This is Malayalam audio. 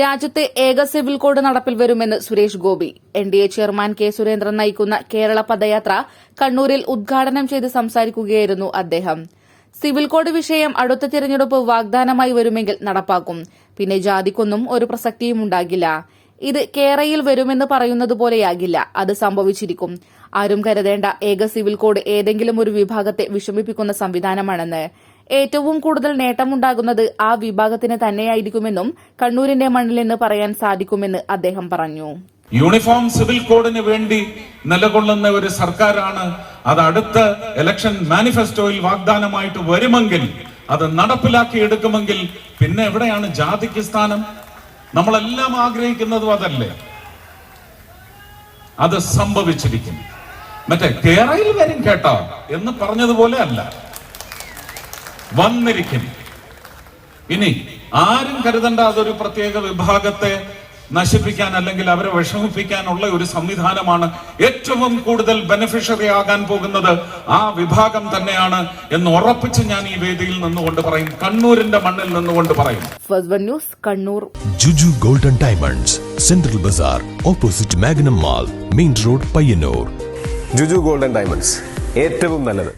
രാജ്യത്തെ ഏക സിവിൽ കോഡ് നടപ്പിൽ വരുമെന്ന് Suresh Gopi. NDA chairman K Surendran നയിക്കുന്ന കേരള പദയാത്ര കണ്ണൂരിൽ ഉദ്ഘാടനം ചെയ്ത് സംസാരിക്കുകയായിരുന്നു അദ്ദേഹം. സിവിൽ കോഡ് വിഷയം അടുത്ത തിരഞ്ഞെടുപ്പ് വാഗ്ദാനമായി വരുമെങ്കിൽ നടപ്പാക്കും. പിന്നെ ജാതിക്കൊന്നും ഒരു പ്രസക്തിയും ഉണ്ടാകില്ല. ഇത് കേരളയിൽ വരുമെന്ന് പറയുന്നതുപോലെയാകില്ല. അത് സംഭവിച്ചിരിക്കും. ആരും കരുതേണ്ട ഏക സിവിൽ കോഡ് ഏതെങ്കിലും ഒരു വിഭാഗത്തെ വിഷമിപ്പിക്കുന്ന സംവിധാനമാണെന്ന്. ഏറ്റവും കൂടുതൽ നേട്ടമുണ്ടാകുന്നത് ആ വിഭാഗത്തിന് തന്നെയായിരിക്കുമെന്നും കണ്ണൂരിന്റെ മണ്ണിൽ നിന്ന് പറയാൻ സാധിക്കുമെന്ന് അദ്ദേഹം പറഞ്ഞു. യൂണിഫോം സിവിൽ കോഡിന് വേണ്ടി നിലകൊള്ളുന്ന ഒരു സർക്കാരാണ്. അത് അടുത്ത ഇലക്ഷൻ മാനിഫെസ്റ്റോയിൽ വാഗ്ദാനമായിട്ട് വരുമെങ്കിൽ, അത് നടപ്പിലാക്കിയെടുക്കുമെങ്കിൽ പിന്നെ എവിടെയാണ് ജാതിക്ക് സ്ഥാനം? നമ്മളെല്ലാം ആഗ്രഹിക്കുന്നതും അതല്ലേ? അത് സംഭവിച്ചിരിക്കും. മറ്റേ കേരളയിൽ വരും കേട്ടോ എന്ന് പറഞ്ഞതുപോലെ അല്ല, വന്നിരിക്കും. ഇനി ആരും കരുതണ്ട അതൊരു പ്രത്യേക വിഭാഗത്തെ നശിപ്പിക്കാൻ അല്ലെങ്കിൽ അവരെ വിഷമിപ്പിക്കാനുള്ള ഒരു സംവിധാനമാണ്. ഏറ്റവും കൂടുതൽ ബെനിഫിഷ്യറി ആകാൻ പോകുന്നത് ആ വിഭാഗം തന്നെയാണ് എന്ന് ഉറപ്പിച്ച് ഞാൻ ഈ വേദിയിൽ നിന്നുകൊണ്ട് പറയും, കണ്ണൂരിന്റെ മണ്ണിൽ നിന്നുകൊണ്ട് പറയും. First one news, Kannur. Juju golden diamonds, central bazaar, opposite Magnum mall, main road, Payyanur. Juju golden diamonds, ഏറ്റവും നല്ലത്.